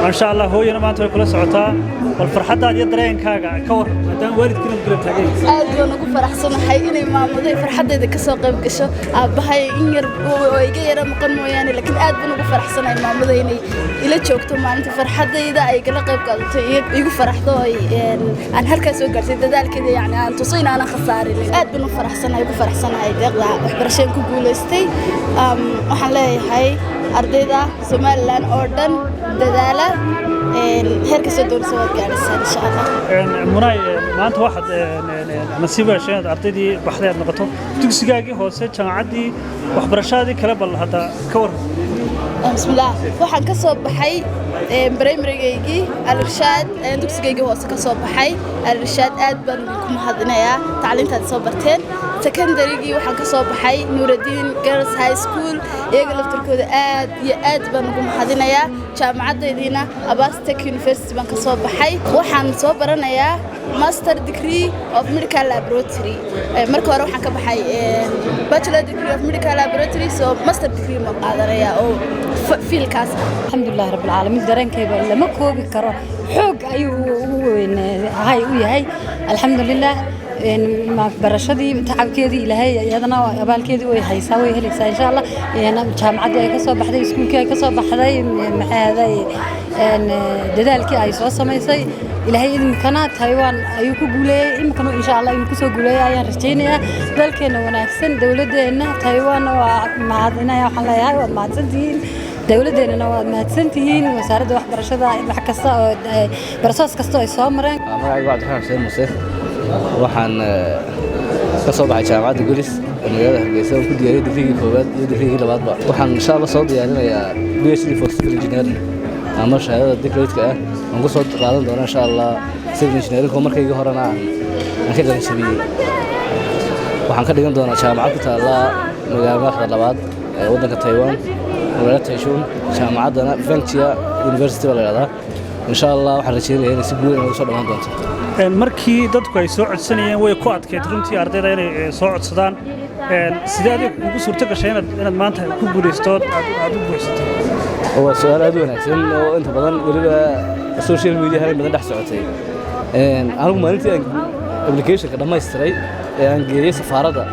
ما شاء الله هو ينام أنت كل سعتها والفرحة هذه درين كاجا كور هذا والد كلهم كلهم تاجين أنا أقول فرحسنا حقيقي ما مضي فرحة إذا كسوق بكشة بهاي إنير ويجي مقام يعني لكن أنا فرحسنا ما مضي يعني إلى شوكتو ما أنت فرحة إذا أي قلق بقى يقول فرحته عن هالكسوق قرصي ذلك كذا يعني أن تصينا أنا خسارة أنا فرحسنا يقول فرحسنا هاي دقة وحبرشين كقولستي وحنلاقي هاي أرضيدا سومالان أردن ددالة هيك سدون سواد جالسة إن شاء الله. مناي ما أنت واحد نصيبه عشان أرضيدي بحذية نقطة تقصيجي هو سيد كان عادي وحبرشادي كلام الله هذا كور. بسم الله وحن كسب بحي بريمريجي الرشاد تقصيجي هو كسب بحي الرشاد أدبن بكم هذنايا تعلمت هتصبرتين سكندريجي وحن كسب بحي نور الدين جيرلز هاي سكول يقلب تركود أدبن بكم هذنايا جامعة دينا أباستك يونيفرسيتي بان كسب بحي وحن صبرنايا ماستر ديجري أوف ميديكال لابوراتوري مركو أروح حن كبحي باتشلر ديجري أوف ميديكال لابوراتوري سو ماستر ديجري ما قادريا أو في الكاس. الحمد لله رب العالمين درين كيبل لما كوب كرا حق هاي وياي الحمد لله ما برشدي تعب كذي لهي يدنا قبل كذي ويحيسوي هلك إن شاء الله أنا جامعة كسب بحدي سكول كسب بحدي هذا ددالك أي صوص ما يصير إلهي إمكانات تايوان أيوكو قولي إمكانه إن شاء الله يمكن سو قولي يا رجينا ذلك إنه وناكسن دولتنا تايوان ومعادنا يا حلا هاي ومعادين دولتنا ما تسنتين وسارد واحد برشة بحكسة برصاص كستوي صامرة. ما يقعد خمس سنين مصير وحن كسب على جامعة جوليس المجال هرجيسان كل يريد فيه كوبات يريد فيه إلى بعض وحن إن شاء الله صوت يعني يا PhD for civil engineering أما شهادة دكتوراه كأ نقول صوت قادم دورنا إن شاء الله civil engineering هم مركي جهرنا عن كذا نشبيه وحن كده يوم دورنا جامعة كتلا مجال ما أخذ لبعض ودنا كتايوان ولا تعيشون جامعة دنا فانكشيا university ولا هذا إن شاء الله وحن رجينا يعني سبوع نوصل لمان دونت. markii dadku ay soo codsanayeen way ku adkeyd runtii ardayda inay soo codsadaan sidee ugu suurto gashay inaad maanta ku guuleysto aad u buuxsato waa su'aal aad u wanaagsan oo inta badan waliba social media hay badan dhex socotay anigu maalintii aan application-ka dhammaystiray ee aan geeyay safaaradda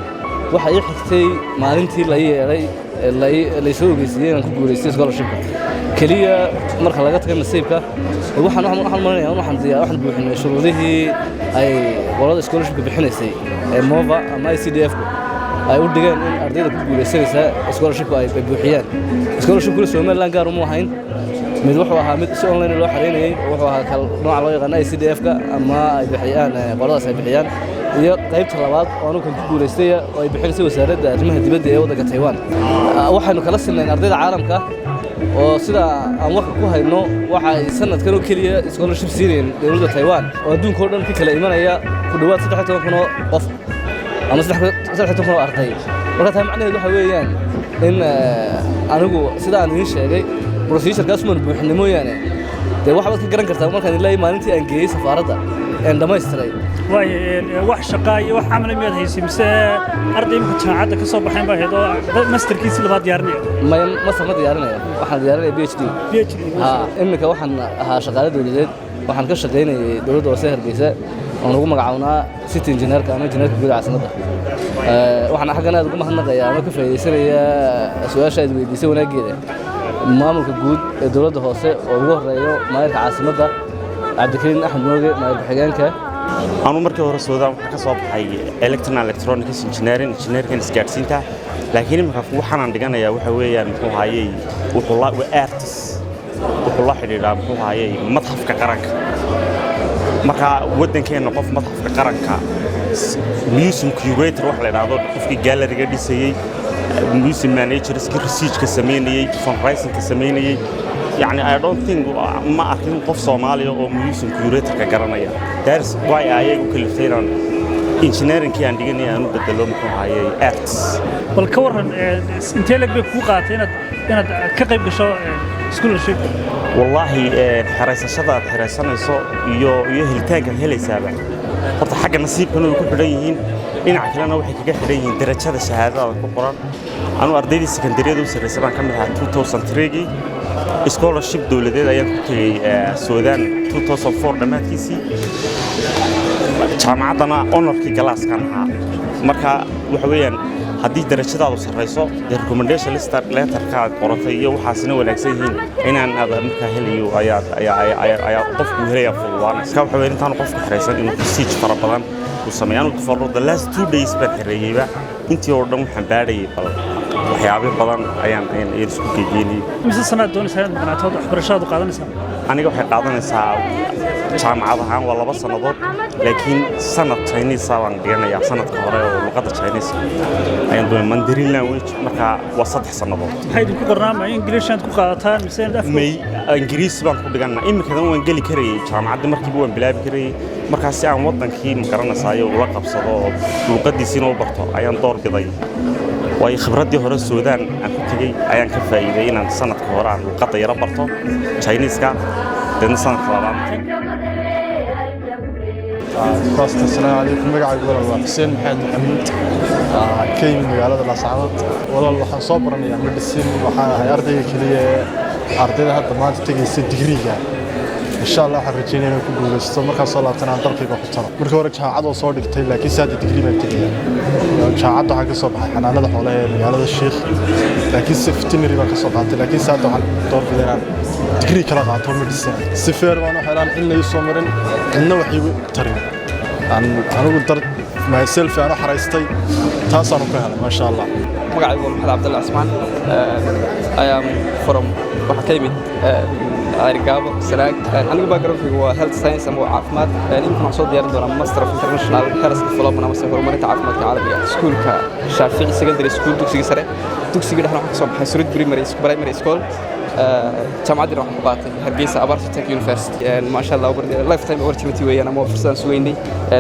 waxa ii xigtay maalintii la yeelay la soo ogeysiyay inaan ku guuleystay scholarship-ka kaliya marka laga tagay nasiibka waxaan maranayaa waxaan buuxinay shuruudihii ay qolada scholarship-ka bixinaysay ee MOVA ama ICDF-ku ay u dhigeen in ardayda ku guuleysanaysa scholarship-ku ay buuxiyaan scholarship-ku Soomaaliland gaar uma ahayn mid wuxuu ahaa mid si online loo xareynayay wuxuu ahaa kal nooc loo yaqaan ICDF-ka ama ay bixiyaan qoladaas ay bixiyaan iyo qaybta labaad oo anu kan ku guuleystay oo ay bixinaysay wasaaradda arrimaha dibadda ee waddanka Taiwan waxaanu kala sinnayn ardayda caalamka oo sida aan wax ku hayno waxa ay sanadkan oo kaliya scholarship siinayeen dawladda Taiwan oo adduunka oo dhan ka kala imanaya ku dhawaad 13 qof ama 13 arday marka taa macnaheedu waxa weeyaan in anigu sida aan idin sheegay procedure-kaas ma buuxin mooyaane de waxa baad ka garan kartaa markaan ilaa maalintii aan geeyay safaaradda aan dhammaystiray wax shaqo iyo wax amal miyaad haysay mise arday imka jaamacadda ka soo baxeen baa heedo masterkiisa labaad diyaarinaya master ma diyaarinaya waxaan diyaarinaya PhD imika waxaan ahaa shaqaale dawladeed waxaan ka shaqaynayay dawladda hoose Hargeysa oo ugu magacawnaa city engineer-ka ama engineer-ka guud caasimada waxaan xaggan aad ugu mahadnaqayaa ama ka faa'iideysanaya su'aasha aad weydiisay wanaageeda maamulka guud ee dawladda hoose oo ugu horeeyo maayirka caasimada Cabdikariin Axmed Mooge maayirka xigeenka anu markii hore Suudaan waxa ka soo baxay electronics engineering isgaarsiinta laakiin marka waxaan dhiganayaa waxa weeyaan muxuu hayay wuxuu la artist wuxuu la xiriiraa muxuu hayay madxafka qaranka marka wadankeena qof madxafka qaranka museum curator wax la yiraahdo qofkii gallery-ga dhisayay museum manager research ka sameeyay fundraising ka sameeyay يعني I don't think ما أكيد قف صومالي أو museum curator كجرانيا that's why I كلفتين عن engineering كي عندي أنا بدلهم هاي arts والكورن أنت لك بفوقات هنا كقريب كشو scholarship والله حراسة شدة حراسة نسو يهلتاج هلي سابع قط حاجة نصيب كانوا يكون حريين إن عكلنا وحكي كده حريين درجة الشهادة القرآن أنا أرديد السكندرية دوس الرسالة كملها 2003 scholarship dowladeed ayaan ku tegey Suudaan 2004 dhammaadkiisii jaamacaddana honorkii galaaskan ahaa marka waxa weeyaan haddii darajadaadu sarreyso recommendation letterka aad qorantay iyo waxaasina wanaagsan yihiin inaan markaa helayo ayaa qofku helaya fududaanaysa waxa weeyaan intaan qofku xiraysan inuu prestige fara badan uu sameeyo anu for the last 2 days baan xirayeyba intii oo dhan waxaan baadhayay bal waxyaabo badan ayaan isku geeyay mise sanad doonaysaa inaad maqnaatood waxbarashadu qaadanaysaa aniga waxay qaadanaysaa jaamacad ahaan waa 2 sanadood laakiin sanad Chinese aan dhiganayaa sanadka hore oo luqadda Chinese ayaan doonay Mandarin language marka waa 3 sanadood maxay idinku qornaa English aad ku qaadataan mise may Ingiriis baan ku dhiganaa imikadan waan geli karayay jaamacadda markiiba waan bilaabi karayay markaas si aan wadankii garanaysayo ula qabsado luqadiisina u barto ayaan door biday way khibradii hore Suudaan aan ku tagay ayaan ka faa'iiday inaan sanadka hore aan luqadda yara barto Chinese-ka dan sanadka labaad السلام عليكم magacaygu waa Xuseen Maxamed كيمي magaalada Laascaanood walaal waxaan soo baranayaa medicine waxaan ahay ardayga kaliya ardayda hadda maanta tagaysa digriga insha Allah waxaan rajeynayaa inaan ku guuleysto markaan soo laabtana dalkayga ku tago markii hore jaamacad oo soo dhigtay laakiin saad digri baan tagay jaamacadda waxaan ka soo baxay xanaanada xoolaha ee magaalada Sheekh laakiin veterinary baan ka soo qaatay laakiin saad waxaan door bidaan digri kala qaato medicine si feer waan u helaan in la soo marin inna wax igu tarin anigu dar myself aan xaraystay taasaan ku helay ma sha Allah magacaygu waa Maxamed Cabdulla Asmaan I am from waxa ka yimid Arigabo Sanaag anigu background-kaygu waa health science ama caafimaad inta waxaan soo diyaarin doonaa master of international health development ama horumarinta caafimaadka caalamiga iskuulka Shaafici secondary school dugsiga sare dugsiga dhexna waxaan ka soo baxay Surud primary school jaamacadda waxaan ku qaatay Hargeysa Abarta Tech University ma sha Allah lifetime opportunity weeyaan ama fursad suugaynay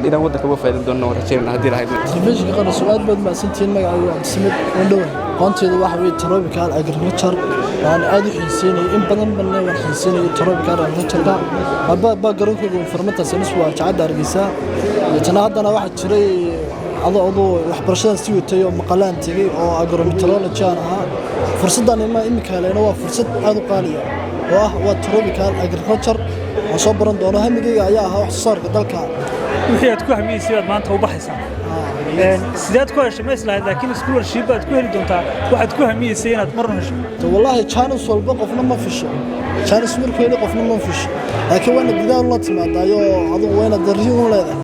inaan wadanka uga faa'iideyn doono rajaynaa hadii lahayd telefishinka qana su'aal baad ma santiin magacaygu waa Samid Wandhow qoonteedu waxa weey tropical agriculture aan aad u xiiseynay in badan banay wax xiiseynay tropical agriculture ba garoonka farmata sanis waa jaacada Hargeysa jana haddana waxa jiray adoo waxbarashada si watay oo maqalaan tagay oo agrometeorology ah fursadan imika leena waa fursad aad u qaali ah waa tropical agriculture oo soo baran doono hamigayga ayaa ah wax soo saarka dalka wixii aad ku hamiisay aad maanta u baxaysaa sidaad ku heshay ma islahayd laakiin scholarship aad ku heli doontaa waxaad ku hamiisay inaad mar hesho wallahi chance walba qofna ma fisho chance markii qofna ma fisho laakiin wana gudaha la timaadayo adigu wayna dariyo leedahay